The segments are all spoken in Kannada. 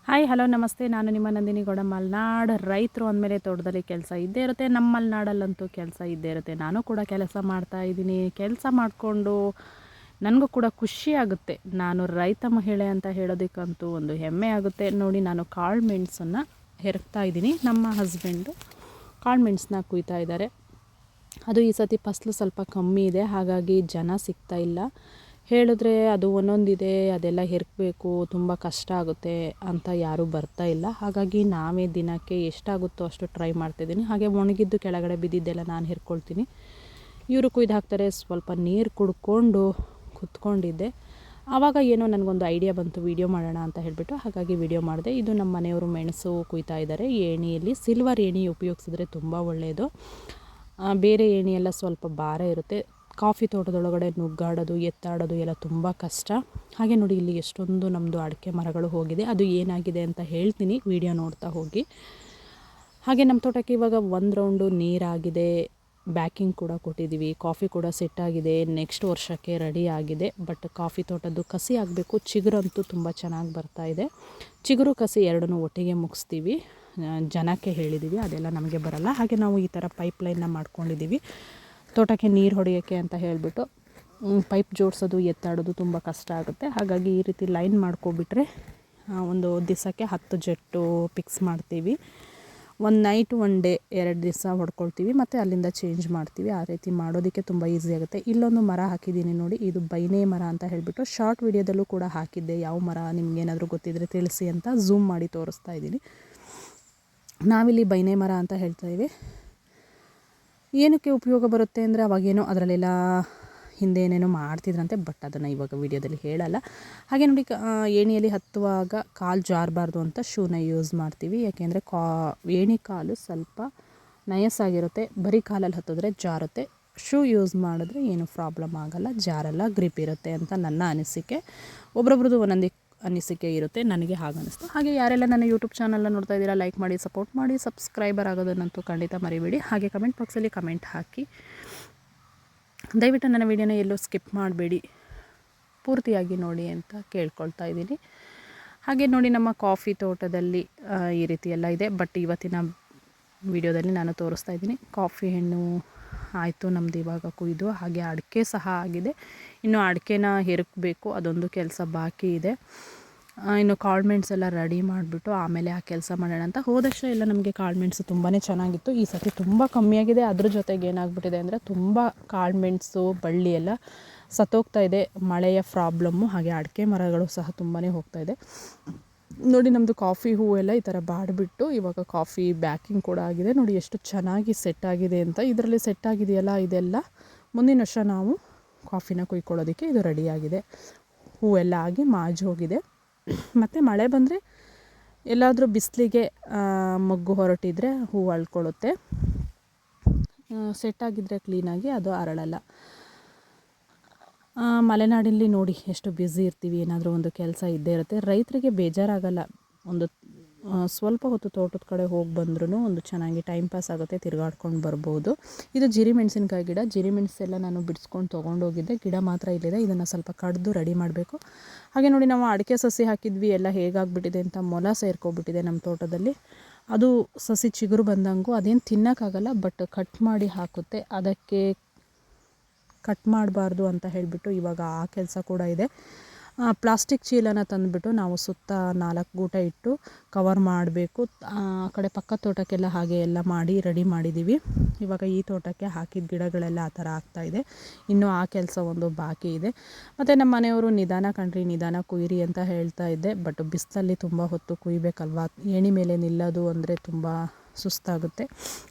ಹಾಯ್ ಹಲೋ ನಮಸ್ತೆ. ನಾನು ನಿಮ್ಮ ನಂದಿನಿ ಗೌಡ. ಮಲೆನಾಡು ರೈತರು ಅಂದಮೇಲೆ ತೋಟದಲ್ಲಿ ಕೆಲಸ ಇದ್ದೇ ಇರುತ್ತೆ. ನಮ್ಮ ಮಲೆನಾಡಲ್ಲಂತೂ ಕೆಲಸ ಇದ್ದೇ ಇರುತ್ತೆ. ನಾನು ಕೂಡ ಕೆಲಸ ಮಾಡ್ತಾ ಇದ್ದೀನಿ. ಕೆಲಸ ಮಾಡಿಕೊಂಡು ನನಗೂ ಕೂಡ ಖುಷಿ ಆಗುತ್ತೆ. ನಾನು ರೈತ ಮಹಿಳೆ ಅಂತ ಹೇಳೋದಕ್ಕಂತೂ ಒಂದು ಹೆಮ್ಮೆ ಆಗುತ್ತೆ. ನೋಡಿ, ನಾನು ಕಾಳು ಮೆಣಸನ್ನು ಹೆರಕ್ತಾ ಇದ್ದೀನಿ. ನಮ್ಮ ಹಸ್ಬೆಂಡು ಕಾಳು ಮೆಣಸನ್ನ ಕುಯ್ತಾ ಇದ್ದಾರೆ. ಅದು ಈ ಸತಿ ಫಸಲು ಸ್ವಲ್ಪ ಕಮ್ಮಿ ಇದೆ, ಹಾಗಾಗಿ ಜನ ಸಿಗ್ತಾ ಇಲ್ಲ. ಹೇಳಿದ್ರೆ ಅದು ಒಂದೊಂದಿದೆ, ಅದೆಲ್ಲ ಹೆರ್ಕಬೇಕು, ತುಂಬ ಕಷ್ಟ ಆಗುತ್ತೆ ಅಂತ ಯಾರೂ ಬರ್ತಾ ಇಲ್ಲ. ಹಾಗಾಗಿ ನಾವೇ ದಿನಕ್ಕೆ ಎಷ್ಟಾಗುತ್ತೋ ಅಷ್ಟು ಟ್ರೈ ಮಾಡ್ತಾಯಿದ್ದೀನಿ. ಹಾಗೆ ಒಣಗಿದ್ದು ಕೆಳಗಡೆ ಬಿದ್ದಿದ್ದೆಲ್ಲ ನಾನು ಹೆರ್ಕೊಳ್ತೀನಿ. ಇವರು ಕುಯ್ದು ಹಾಕ್ತಾರೆ. ಸ್ವಲ್ಪ ನೀರು ಕುಡ್ಕೊಂಡು ಕುತ್ಕೊಂಡಿದ್ದೆ. ಆವಾಗ ಏನೋ ನನಗೊಂದು ಐಡಿಯಾ ಬಂತು, ವೀಡಿಯೋ ಮಾಡೋಣ ಅಂತ ಹೇಳಿಬಿಟ್ಟು. ಹಾಗಾಗಿ ವೀಡಿಯೋ ಮಾಡಿದೆ. ಇದು ನಮ್ಮ ಮನೆಯವರು ಮೆಣಸು ಕುಯ್ತಾ ಇದ್ದಾರೆ. ಏಣಿಯಲ್ಲಿ ಸಿಲ್ವರ್ ಏಣಿ ಉಪಯೋಗಿಸಿದ್ರೆ ತುಂಬ ಒಳ್ಳೆಯದು. ಬೇರೆ ಏಣಿಯೆಲ್ಲ ಸ್ವಲ್ಪ ಭಾರ ಇರುತ್ತೆ. ಕಾಫಿ ತೋಟದೊಳಗಡೆ ನುಗ್ಗಾಡೋದು, ಎತ್ತಾಡೋದು ಎಲ್ಲ ತುಂಬ ಕಷ್ಟ. ಹಾಗೆ ನೋಡಿ, ಇಲ್ಲಿ ಎಷ್ಟೊಂದು ನಮ್ಮದು ಅಡಿಕೆ ಮರಗಳು ಹೋಗಿದೆ. ಅದು ಏನಾಗಿದೆ ಅಂತ ಹೇಳ್ತೀನಿ, ವಿಡಿಯೋ ನೋಡ್ತಾ ಹೋಗಿ. ಹಾಗೆ ನಮ್ಮ ತೋಟಕ್ಕೆ ಇವಾಗ ಒಂದು ರೌಂಡು ನೀರಾಗಿದೆ. ಬ್ಯಾಕಿಂಗ್ ಕೂಡ ಕೊಟ್ಟಿದ್ದೀವಿ. ಕಾಫಿ ಕೂಡ ಸೆಟ್ ಆಗಿದೆ. ನೆಕ್ಸ್ಟ್ ವರ್ಷಕ್ಕೆ ರೆಡಿ ಆಗಿದೆ. ಬಟ್ ಕಾಫಿ ತೋಟದ್ದು ಕಸಿ ಆಗಬೇಕು. ಚಿಗುರಂತೂ ತುಂಬ ಚೆನ್ನಾಗಿ ಬರ್ತಾಯಿದೆ. ಚಿಗುರು ಕಸಿ ಎರಡನ್ನೂ ಒಟ್ಟಿಗೆ ಮುಗಿಸ್ತೀವಿ. ಜನಕ್ಕೆ ಹೇಳಿದ್ದೀವಿ, ಅದೆಲ್ಲ ನಮಗೆ ಬರಲ್ಲ. ಹಾಗೆ ನಾವು ಈ ಥರ ಪೈಪ್ಲೈನ್ನ ಮಾಡ್ಕೊಂಡಿದ್ದೀವಿ. ತೋಟಕ್ಕೆ ನೀರು ಹೊಡೆಯೋಕ್ಕೆ ಅಂತ ಹೇಳಿಬಿಟ್ಟು ಪೈಪ್ ಜೋಡಿಸೋದು, ಎತ್ತಾಡೋದು ತುಂಬ ಕಷ್ಟ ಆಗುತ್ತೆ. ಹಾಗಾಗಿ ಈ ರೀತಿ ಲೈನ್ ಮಾಡ್ಕೊಬಿಟ್ರೆ ಒಂದು ದಿವಸಕ್ಕೆ 10 ಜೆಟ್ಟು ಫಿಕ್ಸ್ ಮಾಡ್ತೀವಿ. ಒಂದು ನೈಟ್ 1 ಡೇ 2 ದಿವಸ ಹೊಡ್ಕೊಳ್ತೀವಿ, ಮತ್ತು ಅಲ್ಲಿಂದ ಚೇಂಜ್ ಮಾಡ್ತೀವಿ. ಆ ರೀತಿ ಮಾಡೋದಕ್ಕೆ ತುಂಬ ಈಸಿ ಆಗುತ್ತೆ. ಇಲ್ಲೊಂದು ಮರ ಹಾಕಿದ್ದೀನಿ ನೋಡಿ, ಇದು ಬೈನೆ ಮರ ಅಂತ ಹೇಳಿಬಿಟ್ಟು ಶಾರ್ಟ್ ವಿಡಿಯೋದಲ್ಲೂ ಕೂಡ ಹಾಕಿದ್ದೆ. ಯಾವ ಮರ ನಿಮಗೇನಾದರೂ ಗೊತ್ತಿದ್ದರೆ ತಿಳಿಸಿ ಅಂತ ಝೂಮ್ ಮಾಡಿ ತೋರಿಸ್ತಾ ಇದ್ದೀನಿ. ನಾವಿಲ್ಲಿ ಬೈನೆ ಮರ ಅಂತ ಹೇಳ್ತಾಯಿವಿ. ಏನಕ್ಕೆ ಉಪಯೋಗ ಬರುತ್ತೆ ಅಂದರೆ, ಅವಾಗೇನೋ ಅದರಲ್ಲೆಲ್ಲ ಹಿಂದೆ ಏನೇನೋ ಮಾಡ್ತಿದ್ರಂತೆ, ಬಟ್ ಅದನ್ನು ಇವಾಗ ವೀಡಿಯೋದಲ್ಲಿ ಹೇಳಲ್ಲ. ಹಾಗೆ ನೋಡಿ, ಏಣಿಯಲ್ಲಿ ಹತ್ತುವಾಗ ಕಾಲು ಜಾರಬಾರ್ದು ಅಂತ ಶೂನ ಯೂಸ್ ಮಾಡ್ತೀವಿ. ಯಾಕೆಂದರೆ ಏಣಿ ಕಾಲು ಸ್ವಲ್ಪ ನಯಸ್ಸಾಗಿರುತ್ತೆ. ಬರೀ ಕಾಲಲ್ಲಿ ಹತ್ತಿದ್ರೆ ಜಾರುತ್ತೆ. ಶೂ ಯೂಸ್ ಮಾಡಿದ್ರೆ ಏನು ಪ್ರಾಬ್ಲಮ್ ಆಗೋಲ್ಲ, ಜಾರಲ್ಲ, ಗ್ರಿಪ್ ಇರುತ್ತೆ ಅಂತ ನನ್ನ ಅನಿಸಿಕೆ. ಒಬ್ರೊಬ್ರದ್ದು ಒಂದೊಂದು ಅನಿಸಿಕೆ ಇರುತ್ತೆ. ನನಗೆ ಹಾಗನ್ನಿಸ್ತು. ಹಾಗೆ ಯಾರೆಲ್ಲ ನನ್ನ ಯೂಟ್ಯೂಬ್ ಚಾನಲ್ನ ನೋಡ್ತಾ ಇದ್ದೀರಾ, ಲೈಕ್ ಮಾಡಿ, ಸಪೋರ್ಟ್ ಮಾಡಿ. ಸಬ್ಸ್ಕ್ರೈಬರ್ ಆಗೋದನ್ನಂತೂ ಖಂಡಿತ ಮರಿಬೇಡಿ. ಹಾಗೆ ಕಮೆಂಟ್ ಬಾಕ್ಸಲ್ಲಿ ಕಮೆಂಟ್ ಹಾಕಿ. ದಯವಿಟ್ಟು ನನ್ನ ವೀಡಿಯೋನ ಎಲ್ಲೂ ಸ್ಕಿಪ್ ಮಾಡಬೇಡಿ, ಪೂರ್ತಿಯಾಗಿ ನೋಡಿ ಅಂತ ಕೇಳ್ಕೊಳ್ತಾ ಇದ್ದೀನಿ. ಹಾಗೆ ನೋಡಿ, ನಮ್ಮ ಕಾಫಿ ತೋಟದಲ್ಲಿ ಈ ರೀತಿ ಎಲ್ಲ ಇದೆ. ಬಟ್ ಇವತ್ತಿನ ವಿಡಿಯೋದಲ್ಲಿ ನಾನು ತೋರಿಸ್ತಾ ಇದ್ದೀನಿ. ಕಾಫಿ ಹಣ್ಣು ಆಯಿತು ನಮ್ಮದು ಇವಾಗ ಕುಯ್ದು. ಹಾಗೆ ಅಡಿಕೆ ಸಹ ಆಗಿದೆ. ಇನ್ನು ಅಡಿಕೆನ ಹೆರಕಬೇಕು, ಅದೊಂದು ಕೆಲಸ ಬಾಕಿ ಇದೆ. ಇನ್ನು ಕಾಳು ಮೆಣಸು ಎಲ್ಲ ರೆಡಿ ಮಾಡಿಬಿಟ್ಟು ಆಮೇಲೆ ಆ ಕೆಲಸ ಮಾಡೋಣ ಅಂತ. ಹೋದ ವರ್ಷ ಎಲ್ಲ ನಮಗೆ ಕಾಳು ಮೆಣಸು ತುಂಬಾ ಚೆನ್ನಾಗಿತ್ತು. ಈ ಸತಿ ತುಂಬ ಕಮ್ಮಿಯಾಗಿದೆ. ಅದ್ರ ಜೊತೆಗೆ ಏನಾಗ್ಬಿಟ್ಟಿದೆ ಅಂದರೆ, ತುಂಬ ಕಾಳು ಮೆಣಸು ಬಳ್ಳಿ ಎಲ್ಲ ಸತ್ತೋಗ್ತಾ ಇದೆ. ಮಳೆಯ ಪ್ರಾಬ್ಲಮ್ಮು. ಹಾಗೆ ಅಡಿಕೆ ಮರಗಳು ಸಹ ತುಂಬಾ ಹೋಗ್ತಾ ಇದೆ. ನೋಡಿ, ನಮ್ಮದು ಕಾಫಿ ಹೂವೆಲ್ಲ ಈ ಥರ ಬಾಡಿಬಿಟ್ಟು ಇವಾಗ ಕಾಫಿ ಬ್ಯಾಕಿಂಗ್ ಕೂಡ ಆಗಿದೆ. ನೋಡಿ ಎಷ್ಟು ಚೆನ್ನಾಗಿ ಸೆಟ್ ಆಗಿದೆ ಅಂತ. ಇದರಲ್ಲಿ ಸೆಟ್ ಆಗಿದೆಯಲ್ಲ, ಇದೆಲ್ಲ ಮುಂದಿನ ವರ್ಷ ನಾವು ಕಾಫಿನ ಕುಯ್ಕೊಳ್ಳೋದಕ್ಕೆ ಇದು ರೆಡಿಯಾಗಿದೆ. ಹೂವೆಲ್ಲ ಆಗಿ ಮಾಜಿ ಹೋಗಿದೆ. ಮತ್ತು ಮಳೆ ಬಂದರೆ, ಎಲ್ಲಾದರೂ ಬಿಸಿಲಿಗೆ ಮೊಗ್ಗು ಹೊರಟಿದ್ರೆ ಹೂವು ಅಳ್ಕೊಳ್ಳುತ್ತೆ. ಸೆಟ್ಟಾಗಿದ್ದರೆ ಕ್ಲೀನಾಗಿ ಅದು ಅರಳಲ್ಲ. ಮಲೆನಾಡಲ್ಲಿ ನೋಡಿ ಎಷ್ಟು ಬ್ಯುಸಿ ಇರ್ತೀವಿ. ಏನಾದರೂ ಒಂದು ಕೆಲಸ ಇದ್ದೇ ಇರುತ್ತೆ. ರೈತರಿಗೆ ಬೇಜಾರಾಗಲ್ಲ. ಒಂದು ಸ್ವಲ್ಪ ಹೊತ್ತು ತೋಟದ ಕಡೆ ಹೋಗಿ ಬಂದ್ರೂ ಒಂದು ಚೆನ್ನಾಗಿ ಟೈಮ್ ಪಾಸ್ ಆಗುತ್ತೆ, ತಿರುಗಾಡ್ಕೊಂಡು ಬರ್ಬೋದು. ಇದು ಜಿರಿ ಮೆಣಸಿನ್ಕಾಯಿ ಗಿಡ. ಜಿರಿ ಮೆಣಸೆಲ್ಲ ನಾನು ಬಿಡಿಸ್ಕೊಂಡು ತೊಗೊಂಡೋಗಿದ್ದೆ. ಗಿಡ ಮಾತ್ರ ಇಲ್ಲಿದೆ. ಇದನ್ನು ಸ್ವಲ್ಪ ಕಡ್ದು ರೆಡಿ ಮಾಡಬೇಕು. ಹಾಗೆ ನೋಡಿ, ನಾವು ಅಡಿಕೆ ಸಸಿ ಹಾಕಿದ್ವಿ, ಎಲ್ಲ ಹೇಗಾಗ್ಬಿಟ್ಟಿದೆ ಅಂತ ಮೊಲ ಸೇರ್ಕೊಬಿಟ್ಟಿದೆ ನಮ್ಮ ತೋಟದಲ್ಲಿ. ಅದು ಸಸಿ ಚಿಗುರು ಬಂದಂಗೂ ಅದೇನು ತಿನ್ನೋಕ್ಕಾಗಲ್ಲ, ಬಟ್ ಕಟ್ ಮಾಡಿ ಹಾಕುತ್ತೆ. ಅದಕ್ಕೆ ಕಟ್ ಮಾಡಬಾರ್ದು ಅಂತ ಹೇಳಿಬಿಟ್ಟು ಇವಾಗ ಆ ಕೆಲಸ ಕೂಡ ಇದೆ. ಪ್ಲಾಸ್ಟಿಕ್ ಚೀಲನ ತಂದುಬಿಟ್ಟು ನಾವು ಸುತ್ತ 4 ಗೂಟ ಇಟ್ಟು ಕವರ್ ಮಾಡಬೇಕು. ಆ ಕಡೆ ಪಕ್ಕದ ತೋಟಕ್ಕೆಲ್ಲ ಹಾಗೆ ಎಲ್ಲ ಮಾಡಿ ರೆಡಿ ಮಾಡಿದ್ದೀವಿ. ಇವಾಗ ಈ ತೋಟಕ್ಕೆ ಹಾಕಿದ ಗಿಡಗಳೆಲ್ಲ ಆ ಥರ ಆಗ್ತಾಯಿದೆ. ಇನ್ನೂ ಆ ಕೆಲಸ ಒಂದು ಬಾಕಿ ಇದೆ. ಮತ್ತು ನಮ್ಮ ಮನೆಯವರು ನಿಧಾನ ಕಣ್ರಿ, ನಿಧಾನ ಕುಯ್ಯಿರಿ ಅಂತ ಹೇಳ್ತಾ ಇದ್ದೆ. ಬಟ್ ಬಿಸಿಲಲ್ಲಿ ತುಂಬ ಹೊತ್ತು ಕುಯ್ಬೇಕಲ್ವ. ಏಣಿ ಮೇಲೆ ನಿಲ್ಲೋದು ಅಂದರೆ ತುಂಬ ಸುಸ್ತಾಗುತ್ತೆ.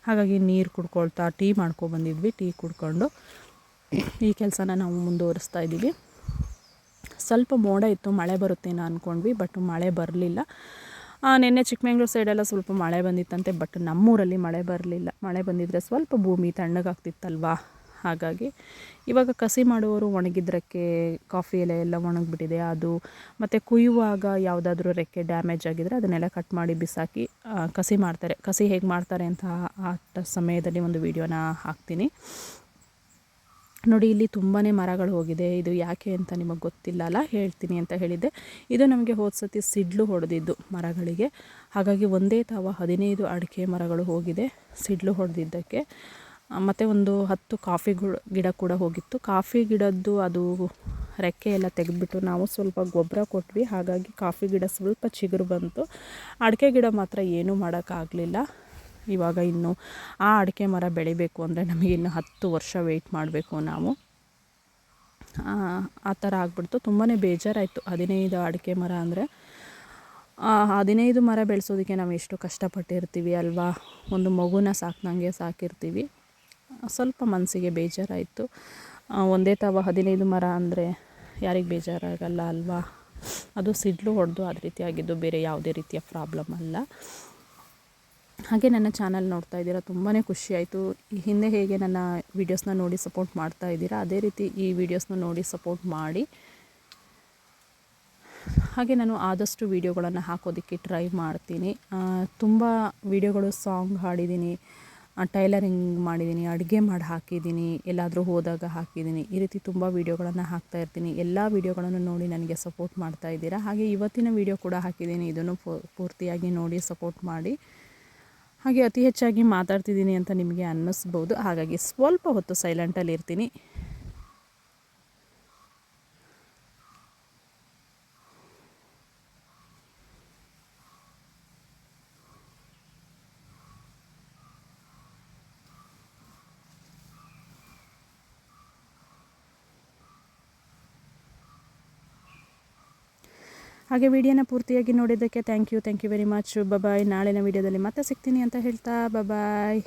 ಹಾಗಾಗಿ ನೀರು ಕುಡ್ಕೊಳ್ತಾ ಟೀ ಮಾಡ್ಕೊಬಂದಿದ್ವಿ. ಟೀ ಕುಡ್ಕೊಂಡು ಈ ಕೆಲಸನ ನಾವು ಮುಂದುವರಿಸ್ತಾ ಇದ್ದೀವಿ. ಸ್ವಲ್ಪ ಮೋಡ ಇತ್ತು, ಮಳೆ ಬರುತ್ತೇನೋ ಅಂದ್ಕೊಂಡ್ವಿ, ಬಟ್ ಮಳೆ ಬರಲಿಲ್ಲ. ನಿನ್ನೆ ಚಿಕ್ಕಮಂಗ್ಳೂರು ಸೈಡೆಲ್ಲ ಸ್ವಲ್ಪ ಮಳೆ ಬಂದಿತ್ತಂತೆ, ಬಟ್ ನಮ್ಮೂರಲ್ಲಿ ಮಳೆ ಬರಲಿಲ್ಲ. ಮಳೆ ಬಂದಿದ್ದರೆ ಸ್ವಲ್ಪ ಭೂಮಿ ತಣ್ಣಗಾಗ್ತಿತ್ತಲ್ವ. ಹಾಗಾಗಿ ಇವಾಗ ಕಸಿ ಮಾಡುವವರು ಒಣಗಿದ್ರಕ್ಕೆ ಕಾಫಿ ಎಲೆ ಎಲ್ಲ ಒಣಗಿಬಿಟ್ಟಿದೆ. ಅದು ಮತ್ತು ಕುಯ್ಯುವಾಗ ಯಾವುದಾದ್ರೂ ರೆಕ್ಕೆ ಡ್ಯಾಮೇಜ್ ಆಗಿದ್ರೆ ಅದನ್ನೆಲ್ಲ ಕಟ್ ಮಾಡಿ ಬಿಸಾಕಿ ಕಸಿ ಮಾಡ್ತಾರೆ. ಕಸಿ ಹೇಗೆ ಮಾಡ್ತಾರೆ ಅಂತ ಆ ಸಮಯದಲ್ಲಿ ಒಂದು ವೀಡಿಯೋನ ಹಾಕ್ತೀನಿ. ನೋಡಿ ಇಲ್ಲಿ ತುಂಬಾ ಮರಗಳು ಹೋಗಿದೆ. ಇದು ಯಾಕೆ ಅಂತ ನಿಮಗೆ ಗೊತ್ತಿಲ್ಲ ಅಲ್ಲ, ಹೇಳ್ತೀನಿ ಅಂತ ಹೇಳಿದ್ದೆ. ಇದು ನಮಗೆ ಹೋದ ಸತಿ ಸಿಡ್ಲು ಹೊಡೆದಿದ್ದು ಮರಗಳಿಗೆ, ಹಾಗಾಗಿ ಒಂದೇ ತಾವ 15 ಅಡಿಕೆ ಮರಗಳು ಹೋಗಿದೆ ಸಿಡ್ಲು ಹೊಡೆದಿದ್ದಕ್ಕೆ. ಮತ್ತು ಒಂದು 10 ಕಾಫಿ ಗಿಡ ಕೂಡ ಹೋಗಿತ್ತು. ಕಾಫಿ ಗಿಡದ್ದು ಅದು ರೆಕ್ಕೆ ಎಲ್ಲ ತೆಗೆದುಬಿಟ್ಟು ನಾವು ಸ್ವಲ್ಪ ಗೊಬ್ಬರ ಕೊಟ್ವಿ, ಹಾಗಾಗಿ ಕಾಫಿ ಗಿಡ ಸ್ವಲ್ಪ ಚಿಗುರು ಬಂತು. ಅಡಿಕೆ ಗಿಡ ಮಾತ್ರ ಏನೂ ಮಾಡೋಕ್ಕಾಗಲಿಲ್ಲ. ಇವಾಗ ಇನ್ನು ಆ ಅಡಿಕೆ ಮರ ಬೆಳಿಬೇಕು ಅಂದರೆ ನಮಗೆ ಇನ್ನು 10 ವರ್ಷ ವೆಯ್ಟ್ ಮಾಡಬೇಕು ನಾವು. ಆ ಥರ ಆಗ್ಬಿಡ್ತು. ತುಂಬಾ ಬೇಜಾರಾಯಿತು. 15 ಅಡಿಕೆ ಮರ ಅಂದರೆ 15 ಮರ ಬೆಳೆಸೋದಕ್ಕೆ ನಾವು ಎಷ್ಟು ಕಷ್ಟಪಟ್ಟಿರ್ತೀವಿ ಅಲ್ವಾ. ಒಂದು ಮಗುನ ಸಾಕ್ದಂಗೆ ಸಾಕಿರ್ತೀವಿ. ಸ್ವಲ್ಪ ಮನಸ್ಸಿಗೆ ಬೇಜಾರಾಯಿತು. ಒಂದೇ ತಾವ 15 ಮರ ಅಂದರೆ ಯಾರಿಗೆ ಬೇಜಾರಾಗಲ್ಲ ಅಲ್ವಾ. ಅದು ಸಿಡ್ಲು ಹೊಡೆದು ಅದ ರೀತಿ ಆಗಿದ್ದು, ಬೇರೆ ಯಾವುದೇ ರೀತಿಯ ಪ್ರಾಬ್ಲಮ್ ಅಲ್ಲ. ಹಾಗೆ ನನ್ನ ಚಾನಲ್ ನೋಡ್ತಾ ಇದ್ದೀರಾ, ತುಂಬಾ ಖುಷಿಯಾಯಿತು. ಈ ಹಿಂದೆ ಹೇಗೆ ನನ್ನ ವೀಡಿಯೋಸ್ನ ನೋಡಿ ಸಪೋರ್ಟ್ ಮಾಡ್ತಾ ಇದ್ದೀರಾ, ಅದೇ ರೀತಿ ಈ ವಿಡಿಯೋಸ್ನ ನೋಡಿ ಸಪೋರ್ಟ್ ಮಾಡಿ. ಹಾಗೆ ನಾನು ಆದಷ್ಟು ವೀಡಿಯೋಗಳನ್ನು ಹಾಕೋದಕ್ಕೆ ಟ್ರೈ ಮಾಡ್ತೀನಿ. ತುಂಬ ವೀಡಿಯೋಗಳು ಸಾಂಗ್ ಹಾಡಿದ್ದೀನಿ, ಟೈಲರಿಂಗ್ ಮಾಡಿದ್ದೀನಿ, ಅಡುಗೆ ಮಾಡಿ ಹಾಕಿದ್ದೀನಿ, ಎಲ್ಲಾದರೂ ಹೋದಾಗ ಹಾಕಿದ್ದೀನಿ. ಈ ರೀತಿ ತುಂಬ ವೀಡಿಯೋಗಳನ್ನು ಹಾಕ್ತಾಯಿರ್ತೀನಿ. ಎಲ್ಲ ವೀಡಿಯೋಗಳನ್ನು ನೋಡಿ ನನಗೆ ಸಪೋರ್ಟ್ ಮಾಡ್ತಾ ಇದ್ದೀರಾ. ಹಾಗೆ ಇವತ್ತಿನ ವೀಡಿಯೋ ಕೂಡ ಹಾಕಿದ್ದೀನಿ, ಇದನ್ನು ಪೂರ್ತಿಯಾಗಿ ನೋಡಿ ಸಪೋರ್ಟ್ ಮಾಡಿ. ಹಾಗೆ ಅತಿ ಹೆಚ್ಚಾಗಿ ಮಾತಾಡ್ತಿದ್ದೀನಿ ಅಂತ ನಿಮಗೆ ಅನ್ನಿಸ್ಬೋದು, ಹಾಗಾಗಿ ಸ್ವಲ್ಪ ಹೊತ್ತು ಸೈಲೆಂಟಲ್ಲಿ ಇರ್ತೀನಿ. ಹಾಗೆ ವಿಡಿಯೋನ ಪೂರ್ತಿಯಾಗಿ ನೋಡಿದ್ದಕ್ಕೆ ಥ್ಯಾಂಕ್ ಯು ವೆರಿ ಮಚ್. ಬಾಯ್. ನಾಳಿನ ವಿಡಿಯೋದಲ್ಲಿ ಮತ್ತೆ ಸಿಗ್ತೀನಿ ಅಂತ ಹೇಳ್ತಾ ಬಾಯ್.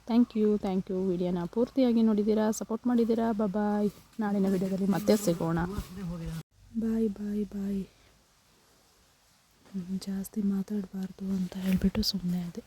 ಥ್ಯಾಂಕ್ ಯು ವಿಡಿಯೋನ ಪೂರ್ತಿಯಾಗಿ ನೋಡಿದ್ದೀರಾ, ಸಪೋರ್ಟ್ ಮಾಡಿದ್ದೀರಾ. ಬಾಯ್. ನಾಳಿನ ವಿಡಿಯೋದಲ್ಲಿ ಮತ್ತೆ ಸಿಗೋಣ. ಬಾಯ್. ಜಾಸ್ತಿ ಮಾತಾಡಬಾರ್ದು ಅಂತ ಹೇಳ್ಬಿಟ್ಟು ಸುಮ್ಮನೆ ಅದೇ.